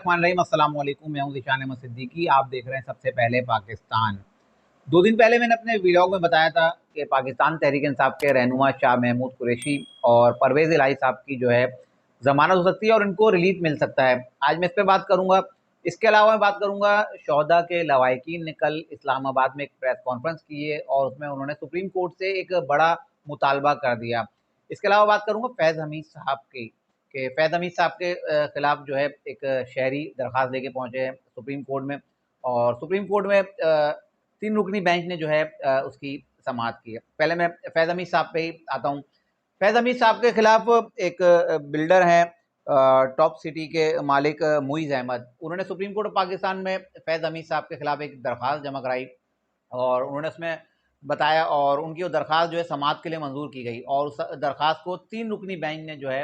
बिस्मिल्लाहिर्रहमानिर्रहीम। अस्सलाम वालेकुम। मैं हूं ज़ीशान अहमद सिद्दीकी। आप देख रहे हैं सबसे पहले पाकिस्तान। 2 दिन पहले मैंने अपने व्लॉग में बताया था कि पाकिस्तान तहरीक इंसाफ के रहनुमा शाह महमूद कुरैशी और परवेज़ इलाही साहब की जो है ज़मानत हो सकती है और इनको रिलीफ मिल सकता है। आज मैं इस पे बात करूंगा। इसके अलावा मैं बात करूंगा, शोहदा के लवाहिकीन ने कल इस्लामाबाद में एक प्रेस कॉन्फ्रेंस की है और उसमें उन्होंने सुप्रीम कोर्ट से एक बड़ा मुतालबा कर दिया। इसके अलावा बात करूंगा फैज़ हमीद साहब की, कि फैज़ हमीद साहब के खिलाफ जो है एक शहरी दरख्वास्त लेके पहुंचे हैं सुप्रीम कोर्ट में, और सुप्रीम कोर्ट में 3 रुकनी बेंच ने जो है उसकी समाअत की है। पहले मैं फैज़ हमीद साहब पे ही आता हूँ। फैज़ हमीद साहब के खिलाफ एक बिल्डर हैं, टॉप सिटी के मालिक मुइज़ अहमद, उन्होंने सुप्रीम कोर्ट ऑफ पाकिस्तान में फैज़ हमीद साहब के खिलाफ एक दरख्वास्त जमा कराई और उन्होंने उसमें बताया, और उनकी वो दरख्वास्त जो है समाअत के लिए मंजूर की गई और उस दरख्वास्त को 3 रुकनी बेंच ने जो है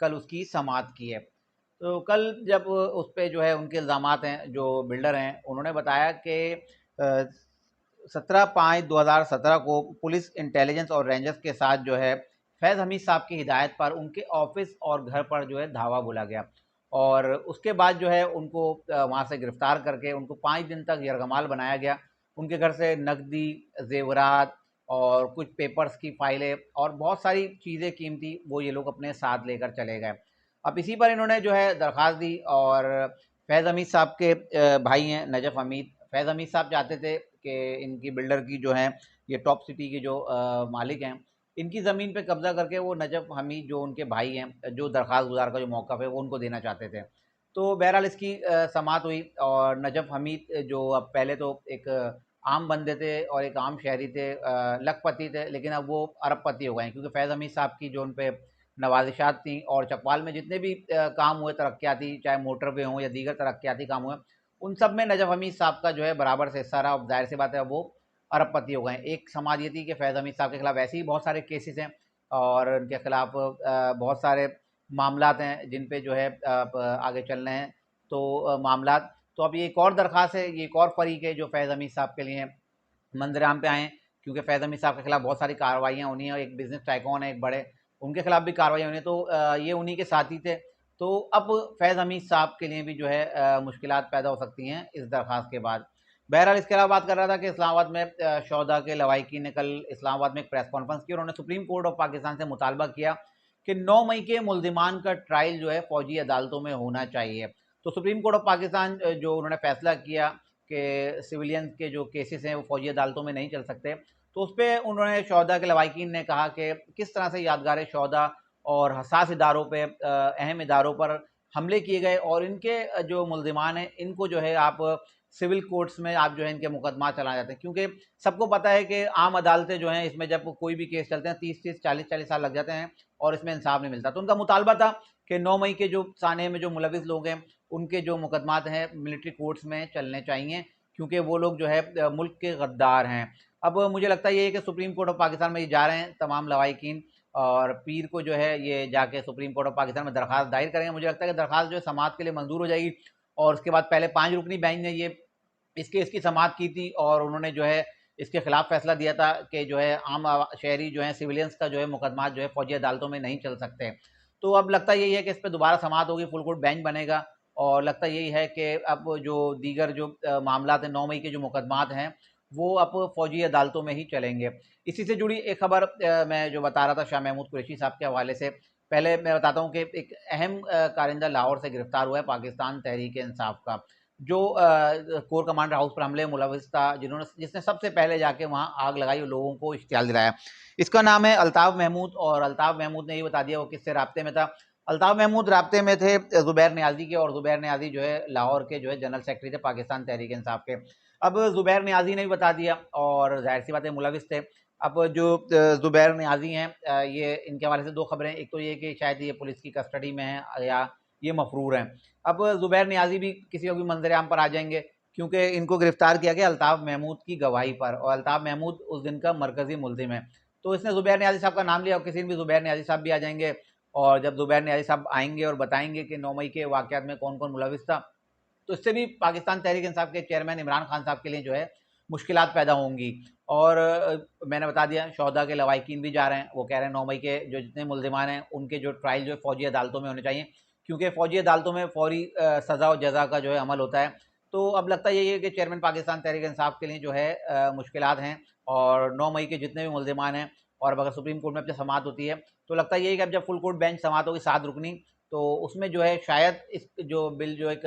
कल उसकी समाअत की है। तो कल जब उस पे जो है उनके इल्ज़ामात हैं, जो बिल्डर हैं उन्होंने बताया कि 17/5/2017 को पुलिस इंटेलिजेंस और रेंजर्स के साथ जो है फैज़ हमीद साहब की हिदायत पर उनके ऑफिस और घर पर जो है धावा बोला गया और उसके बाद जो है उनको वहाँ से गिरफ्तार करके उनको 5 दिन तक यरगमाल बनाया गया। उनके घर से नकदी, जेवरात और कुछ पेपर्स की फाइलें और बहुत सारी चीज़ें कीमती वो ये लोग अपने साथ लेकर चले गए। अब इसी पर इन्होंने जो है दरख्वास्त दी और फैज़ हमीद साहब के भाई हैं नजफ़ हमीद। फैज़ हमीद साहब चाहते थे कि इनकी बिल्डर की जो है ये टॉप सिटी के जो मालिक हैं, इनकी ज़मीन पे कब्ज़ा करके वो नजफ़ हमीद जो उनके भाई हैं, जो दरख्वास्त गुज़ार का जो मौक़िफ़ है वो उनको देना चाहते थे। तो बहरहाल इसकी समाअत हुई और नजफ़ हमीद जो अब पहले तो एक आम बंदे थे और एक आम शहरी थे, लखपति थे, लेकिन अब वो अरबपति हो गए हैं क्योंकि फैज़ हमीद साहब की जो उन पे नवाजिशात थी और चकवाल में जितने भी काम हुए तरक्याती, चाहे मोटरवे हों या दीगर तरक्याती काम हुए, उन सब में नजफ़ हमीद साहब का जो है बराबर से हिस्सा रहा। अब ज़ाहिर सी बात है वो अरबपति हो गए हैं। एक समाज ये थी कि फैज़ हमीद साहब के खिलाफ ऐसे ही बहुत सारे केसेस हैं और उनके खिलाफ बहुत सारे मामलात हैं जिन पे जो है अब आगे चल रहे हैं। तो मामलात तो अब ये एक और दरख्वास्त है, ये एक और फ़रीक है जो फैज़ हमीद साहब के लिए मंजरेआम पे आए हैं, क्योंकि फैज़ हमीद साहब के खिलाफ बहुत सारी कार्रवाइयाँ होनी हैं और एक बिज़नेस टाइकून है एक बड़े, उनके खिलाफ भी कार्रवाई होनी है। तो ये उन्हीं के साथी थे। तो अब फैज़ हमीद साहब के लिए भी जो है मुश्किलात पैदा हो सकती हैं इस दरख्वास्त के बाद। बहरहाल इसके अलावा बात कर रहा था कि इस्लामाबाद में शोहदा के लवाहिकीन ने कल इस्लामाबाद में एक प्रेस कॉन्फ्रेंस की और उन्होंने सुप्रीम कोर्ट ऑफ पाकिस्तान से मुतालबा किया कि 9 मई के मुल्ज़िमान का ट्रायल जो है फ़ौजी अदालतों में होना चाहिए। तो सुप्रीम कोर्ट ऑफ पाकिस्तान जो उन्होंने फ़ैसला किया कि सिविलियन के जो केसेस हैं वो फ़ौजी अदालतों में नहीं चल सकते, तो उस पे उन्होंने शोहदा के लवाहिकीन ने कहा कि किस तरह से यादगार शोहदा और हसास इदारों पे, अहम इदारों पर हमले किए गए और इनके जो मुल्ज़िमान हैं इनको जो है आप सिविल कोर्ट्स में आप जो है इनके मुकदमा चलाए जाते हैं, क्योंकि सबको पता है कि आम अदालतें जो हैं इसमें जब कोई भी केस चलते हैं 30-30 40-40 साल लग जाते हैं और इसमें इंसाफ नहीं मिलता। तो उनका मुतालबा था कि 9 मई के जो साने में जो मुलविस लोग हैं उनके जो मुकदमात हैं मिलिट्री कोर्ट्स में चलने चाहिए, क्योंकि वो लोग जो है मुल्क के गद्दार हैं। अब मुझे लगता है ये है कि सुप्रीम कोर्ट ऑफ पाकिस्तान में ये जा रहे हैं तमाम लवाहिकीन और पीर को जो है ये जाके सुप्रीम कोर्ट ऑफ पाकिस्तान में दरख्वास्त दायर करेंगे। मुझे लगता है कि दरख्वास्त जो है समाअत के लिए मंजूर हो जाएगी और उसके बाद पहले 5 रुकनी बेंच ने ये इस केस की समाअत की थी और उन्होंने जो है इसके खिलाफ फैसला दिया था कि जो है आम शहरी जो है सिविलियंस का जो है मुकदमा जो है फौजी अदालतों में नहीं चल सकते। तो अब लगता यही है कि इस पर दोबारा समाअत होगी, फुल कोर्ट बेंच बनेगा और लगता यही है कि अब जो दीगर जो मामला हैं 9 मई के जो मुकदमात हैं वो अब फौजी अदालतों में ही चलेंगे। इसी से जुड़ी एक खबर मैं जो बता रहा था शाह महमूद कुरैशी साहब के हवाले से, पहले मैं बताता हूँ कि एक अहम कारिंदा लाहौर से गिरफ्तार हुआ है पाकिस्तान तहरीक इंसाफ का, जो कोर कमांडर हाउस पर हमले में मुलविस था, जिसने सबसे पहले जाके वहाँ आग लगाई और लोगों को इश्तियाल दिलाया। इसका नाम है अल्ताफ़ महमूद और अल्ताफ़ महमूद ने ये बता दिया वो किससे राब्ते में था। अल्ताफ़ महमूद राब्ते में थे ज़ुबैर नियाज़ी के, और ज़ुबैर नियाज़ी जो है लाहौर के जो है जनरल सेक्रेटरी थे पाकिस्तान तहरीक इंसाफ के। अब ज़ुबैर नियाज़ी ने भी बता दिया और ज़ाहिर सी बात है मुलविस थे। अब जो ज़ुबैर नियाज़ी हैं, ये इनके हवाले से 2 खबरें, एक तो ये कि शायद ये पुलिस की कस्टडी में है या ये मफरूर हैं। अब ज़ुबैर नियाज़ी भी किसी वक्त भी मंजर-ए-आम पर आ जाएँगे, क्योंकि इनको गिरफ्तार किया गया अल्ताफ़ महमूद की गवाही पर और अल्ताफ़ महमूद उस दिन का मरकज़ी मुल्ज़िम है। तो इसने ज़ुबैर नियाज़ी साहब का नाम लिया और किसी दिन भी ज़ुबैर नियाज़ी साहब भी आ जाएँगे और जब ज़ुबैर नियाज़ी साहब आएँगे और बताएँगे कि 9 मई के वाक़यात में कौन-कौन मुलविस था, तो इससे भी पाकिस्तान तहरीक इंसाफ के चेयरमैन इमरान खान साहब के लिए जो है मुश्किलात पैदा होंगी। और मैंने बता दिया शोहदा के लवाहिकीन भी जा रहे हैं, वो कह रहे हैं 9 मई के जो जितने मुल्ज़िमान हैं उनके जो ट्रायल जो है फ़ौजी अदालतों में होने चाहिए, क्योंकि फ़ौजी अदालतों में फ़ौरी सज़ा और जज़ा का जो है अमल होता है। तो अब लगता यही है कि चेयरमैन पाकिस्तान तहरीक-ए-इंसाफ के लिए जो है मुश्किलात हैं, और 9 मई के जितने भी मुल्ज़िमान हैं, और अब अगर सुप्रीम कोर्ट में अब जब समाअत होती है, तो लगता यही है कि अब जब फुल कोर्ट बेंच समाअत होगी 7 रुकनी, तो उसमें जो है शायद इस जो बिल जो एक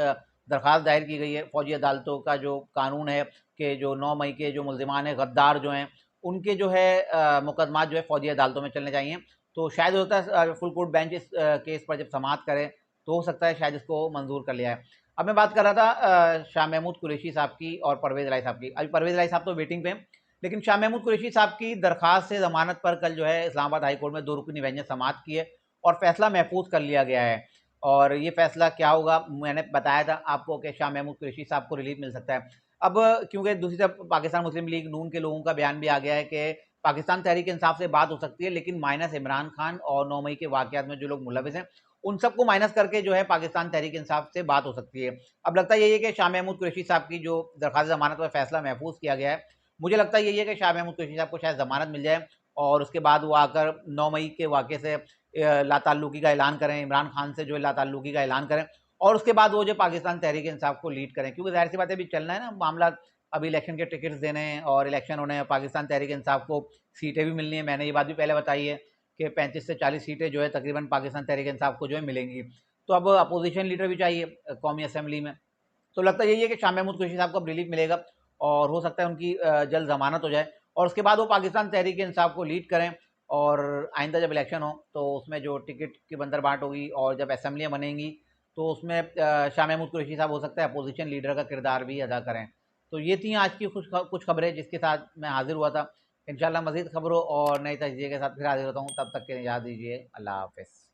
दरख्वास्त दायर की गई है फ़ौजी अदालतों का जो कानून है कि जो 9 मई के जो मुल्ज़िमान हैं, गद्दार जो हैं, उनके जो है मुकदमात जो है फ़ौजी अदालतों में चलने चाहिए। तो शायद होता है फुल कोर्ट बेंच इस केस पर जब समाअत करे, तो हो सकता है शायद इसको मंजूर कर लिया है। अब मैं बात कर रहा था शाह महमूद कुरैशी साहब की और परवेज़ इलाही साहब की। अभी परवेज़ इलाही साहब तो वेटिंग पे हैं, लेकिन शाह महमूद कुरैशी साहब की दरख्वास्त से ज़मानत पर कल जो है इस्लामाबाद हाई कोर्ट में 2 रुकनी बेंच ने समाअत की है, और फैसला महफूज कर लिया गया है। और ये फैसला क्या होगा, मैंने बताया था आपको कि शाह महमूद कुरैशी साहब को रिलीफ मिल सकता है। अब क्योंकि दूसरी तरफ पाकिस्तान मुस्लिम लीग नून के लोगों का बयान भी आ गया है कि पाकिस्तान तहरीक इंसाफ से बात हो सकती है, लेकिन माइनस इमरान खान और 9 मई के वाक़यात में जो लोग मुलविस हैं, उन सबको माइनस करके जो है पाकिस्तान तहरीक इंसाफ से बात हो सकती है। अब लगता यही है कि शाह महमूद कुरैशी साहब की जो दरख्वास्त ज़मानत पर फैसला महफूज किया गया है, मुझे लगता यही है कि शाह महमूद कुरैशी साहब को शायद ज़मानत मिल जाए, और उसके बाद वो आकर 9 मई के वाक़े से लाताल्लुकी का ऐलान करें, इमरान खान से जो है लाताल्लुकी का ऐलान करें, और उसके बाद वो जो पाकिस्तान तहरीक इंसाफ को लीड करें, क्योंकि ज़ाहिर सी बात है अभी चलना है ना मामला, अभी इलेक्शन के टिकट्स देने हैं और इलेक्शन होने हैं, पाकिस्तान तहरीक इंसाफ को सीटें भी मिलनी है। मैंने ये बात भी पहले बताई है कि 35 से 40 सीटें जो है तकरीबन पाकिस्तान तहरीक इंसाफ को जो है मिलेंगी। तो अब अपोजिशन लीडर भी चाहिए कौमी असेंबली में। तो लगता यही है कि शाह महमूद कुरैशी साहब को अब रिलीफ मिलेगा, और हो सकता है उनकी जल्द ज़मानत हो जाए, और उसके बाद वो पाकिस्तान तहरीक इंसाफ को लीड करें, और आइंदा जब इलेक्शन हो तो उसमें जो टिकट की बंदरबाट होगी और जब असेंबलियाँ बनेंगी, तो उसमें शाह महमूद कुरैशी साहब हो सकता है अपोजिशन लीडर का किरदार भी अदा करें। तो ये थी आज की कुछ खबरें जिसके साथ मैं हाजिर हुआ था। इंशाल्लाह मज़ीद खबरों और नई तजज़िये के साथ फिर हाजिर होता हूँ, तब तक के लिए इजाज़त दीजिए। अल्लाह हाफ़िज़।